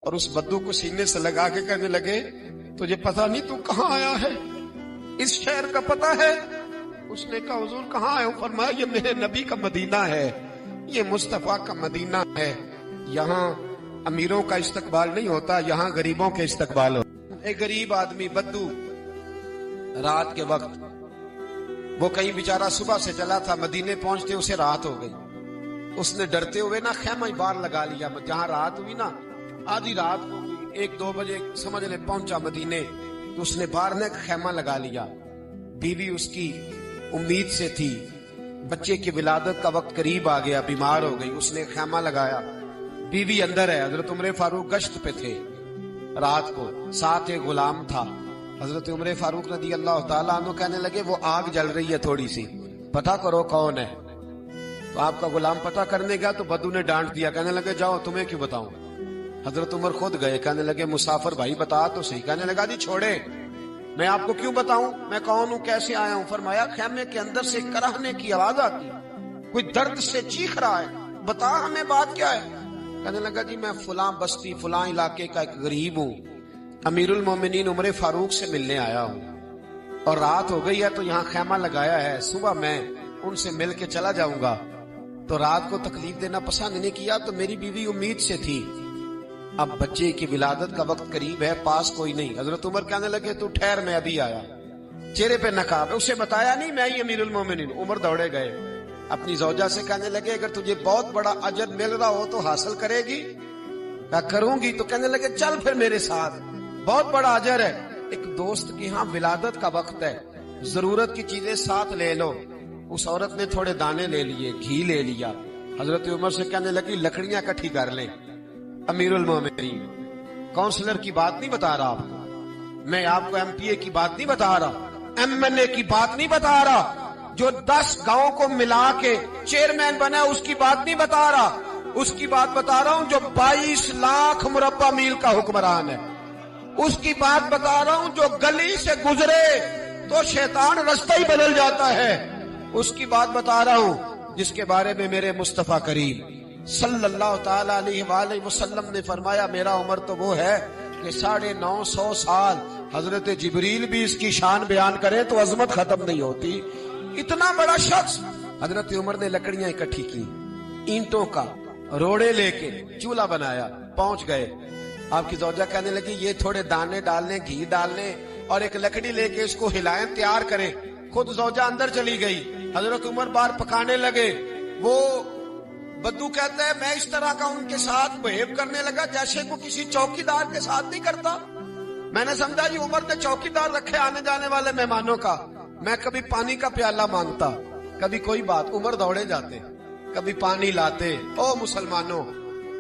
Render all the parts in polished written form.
اور اس بدو کو سینے سے لگا کے کہنے لگے تجھے پتا نہیں تو کہاں آیا ہے؟ اس شہر کا پتا ہے؟ اس نے کہا حضور کہاں آئے ہو؟ فرمایا یہ میرے نبی کا مدینہ ہے، یہ مصطفیٰ کا مدینہ ہے، یہاں امیروں کا استقبال نہیں ہوتا، یہاں غریبوں کے استقبال ہوتا۔ ایک غریب آدمی بدو رات کے وقت، وہ کہیں بیچارہ صبح سے چلا تھا، مدینے پہنچتے اسے رات ہو گئی، اس نے ڈرتے ہوئے نا خیمہ ہی باہر لگا لیا۔ جہاں رات ہوئی نا، آدھی رات ہو گئی، 1-2 بجے سمجھ لے پہنچا مدینے، تو اس نے باہر نے خیمہ لگا لیا۔ بیوی اس کی امید سے تھی، بچے کی ولادت کا وقت قریب آ گیا، بیمار ہو گئی، اس نے خیمہ لگایا، بیوی اندر ہے۔ حضرت عمر فاروق گشت پہ تھے رات کو، ساتھ ایک غلام تھا۔ حضرت عمر فاروق رضی اللہ تعالیٰ عنہ کہنے لگے وہ آگ جل رہی ہے تھوڑی سی، پتہ کرو کون ہے۔ تو آپ کا غلام پتہ کرنے گیا تو بدو نے ڈانٹ دیا، کہنے لگے جاؤ تمہیں کیوں بتاؤں۔ حضرت عمر خود گئے، کہنے لگے مسافر بھائی بتا تو صحیح۔ کہنے لگا جی چھوڑے، میں آپ کو کیوں بتاؤں، میں کون ہوں، کیسے آیا ہوں۔ فرمایا خیمے کے اندر سے کرہنے کی آواز آتی، کوئی درد سے چیخ رہا ہے، بتا ہمیں بات کیا ہے۔ کہنے لگا جی میں فلاں بستی فلاں علاقے کا ایک غریب ہوں، امیر المومنین عمر فاروق سے ملنے آیا ہوں، اور رات ہو گئی ہے تو یہاں خیمہ لگایا ہے، صبح میں ان سے مل کے چلا جاؤں گا۔ تو رات کو تکلیف دینا پسند نہیں کیا، تو میری بیوی امید سے تھی، اب بچے کی ولادت کا وقت قریب ہے، پاس کوئی نہیں۔ حضرت عمر کہنے لگے تو ٹھہر میں ابھی آیا، چہرے پہ نقاب ہے، اسے بتایا نہیں میں ہی امیر المومنین۔ عمر دوڑے گئے، اپنی زوجہ سے کہنے لگے اگر تجھے بہت بڑا اجر مل رہا ہو تو حاصل کرے گی؟ کہا کروں گی۔ تو کہنے لگے چل پھر میرے ساتھ، بہت بڑا اجر ہے، ایک دوست کی ہاں ولادت کا وقت ہے، ضرورت کی چیزیں ساتھ لے لو۔ اس عورت نے تھوڑے دانے لے لیے، گھی لے لیا، حضرت عمر سے کہنے لگی لکڑیاں اکٹھی کر لیں۔ امیر المومنین، کونسلر کی بات نہیں بتا رہا آپ کو، میں آپ کو ایم پی اے کی بات نہیں بتا رہا، ایم این اے کی بات نہیں بتا رہا، جو 10 گاؤں کو ملا کے چیئرمین بنا اس کی بات نہیں بتا رہا، اس کی بات بتا رہا ہوں جو 22 لاکھ مربع میل کا حکمران ہے، اس کی بات بتا رہا ہوں جو گلی سے گزرے تو شیطان رستہ ہی بدل جاتا ہے، اس کی بات بتا رہا ہوں جس کے بارے میں میرے مصطفیٰ کریم صلی اللہ تعالی علیہ وآلہ وسلم نے فرمایا میرا عمر تو وہ ہے کہ 950 سال حضرت جبریل بھی اس کی شان بیان کرے تو عظمت ختم نہیں ہوتی، اتنا بڑا شخص۔ حضرت عمر نے لکڑیاں اکٹھی کی، اینٹوں کا روڑے لے کے چولہا بنایا، پہنچ گئے۔ آپ کی زوجہ کہنے لگی یہ تھوڑے دانے ڈالنے، گھی ڈالنے اور ایک لکڑی لے کے اس کو ہلائیں، تیار کریں۔ خود زوجہ اندر چلی گئی، حضرت عمر باہر پکانے لگے۔ وہ بدو کہتا ہے میں اس طرح کا ان کے ساتھ بہیو کرنے لگا جیسے کو کسی چوکیدار کے ساتھ نہیں کرتا۔ میں نے سمجھا یہ عمر نے چوکیدار رکھے آنے جانے والے مہمانوں کا۔ میں کبھی پانی کا پیالہ مانگتا، کبھی کوئی بات، عمر دوڑے جاتے، کبھی پانی لاتے۔ او مسلمانوں،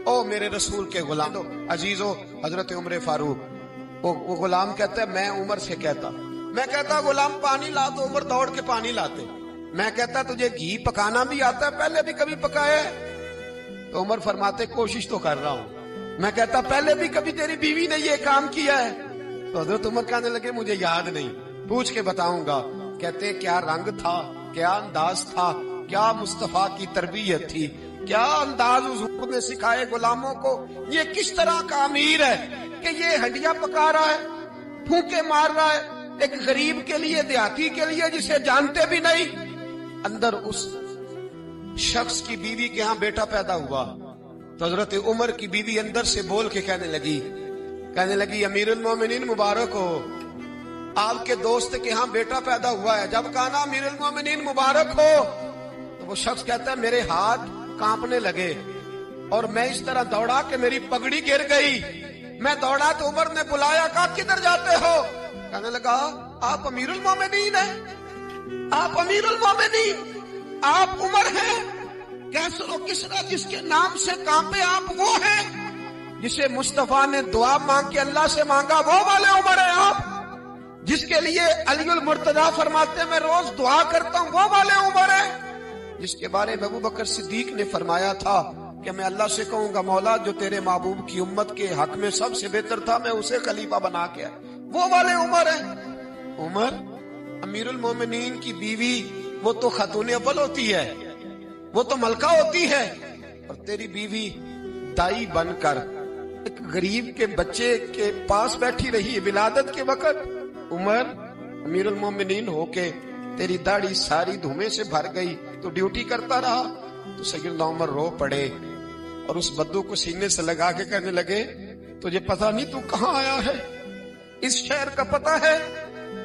او میرے رسول کے غلام عزیزو، حضرت عمر فاروق، وہ غلام کہتا ہے میں عمر سے کہتا، میں کہتا غلام پانی لا تو عمر دوڑ کے پانی لاتے۔ میں کہتا تجھے گھی پکانا بھی آتا ہے، پہلے بھی کبھی پکایا ہے؟ تو عمر فرماتے کوشش تو کر رہا ہوں۔ میں کہتا پہلے بھی کبھی تیری بیوی نے یہ کام کیا ہے؟ تو حضرت عمر کہنے لگے مجھے یاد نہیں، پوچھ کے بتاؤں گا۔ کہتے کیا رنگ تھا، کیا انداز تھا، کیا مصطفیٰ کی تربیت تھی، کیا انداز حضور نے سکھائے غلاموں کو۔ یہ کس طرح کا امیر ہے کہ یہ ہڈیاں پکا رہا ہے، پھونکے مار رہا ہے ایک غریب کے لیے، دیہاتی کے لیے جسے جانتے بھی نہیں۔ اندر اس شخص کی بیوی کے ہاں بیٹا پیدا ہوا تو حضرت عمر کی بیوی اندر سے بول کے کہنے لگی امیر المومنین مبارک ہو، آپ کے دوست کے ہاں بیٹا پیدا ہوا ہے۔ جب کہا نا امیر المومنین مبارک ہو تو وہ شخص کہتا ہے میرے ہاتھ کانپنے لگے اور میں اس طرح دوڑا کہ میری پگڑی گر گئی۔ میں دوڑا تو عمر نے بلایا، کہا کدھر جاتے ہو؟ کہنے لگا آپ امیر المومنین ہیں، آپ امیر المومنین، آپ عمر ہیں، کیسر و کسرا جس کے نام سے کانپے آپ وہ ہیں، جسے مصطفیٰ نے دعا مانگ کے اللہ سے مانگا وہ والے عمر ہیں آپ، جس کے لیے علی المرتضیٰ فرماتے ہیں میں روز دعا کرتا ہوں وہ والے عمر ہیں، جس کے بارے میں ابو بکر صدیق نے فرمایا تھا کہ میں اللہ سے کہوں گا مولا جو تیرے محبوب کی امت کے حق میں سب سے بہتر تھا میں اسے خلیفہ بنا کے وہ والے عمر ہیں۔ عمر امیر المومنین کی بیوی وہ تو خاتون اول ہوتی ہے، وہ تو ملکہ ہوتی ہے، اور تیری بیوی دائی بن کر ایک غریب کے بچے کے پاس بیٹھی رہی ولادت کے وقت، عمر امیر المومنین ہو کے تیری داڑھی ساری دھومے سے بھر گئی تو ڈیوٹی کرتا رہا، تو سیدنا عمر رو پڑے اور اس بدو کو سینے سے لگا کے کہنے لگے تجھے پتا نہیں تو کہاں آیا ہے، اس شہر کا پتا ہے؟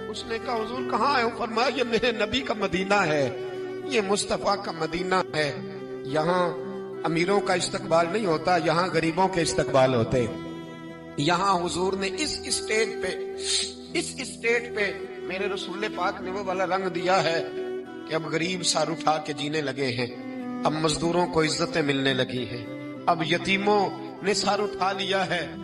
اس نے کہا حضور کہاں آئے ہو؟ فرمایا یہ میرے نبی کا مدینہ ہے، یہ مصطفیٰ کا مدینہ ہے، یہاں امیروں کا استقبال نہیں ہوتا، یہاں غریبوں کے استقبال ہوتے۔ یہاں حضور نے اس اسٹیٹ پہ میرے رسول پاک نے وہ والا رنگ دیا ہے کہ اب غریب سر اٹھا کے جینے لگے ہیں، اب مزدوروں کو عزتیں ملنے لگی ہیں، اب یتیموں نے سر اٹھا لیا ہے۔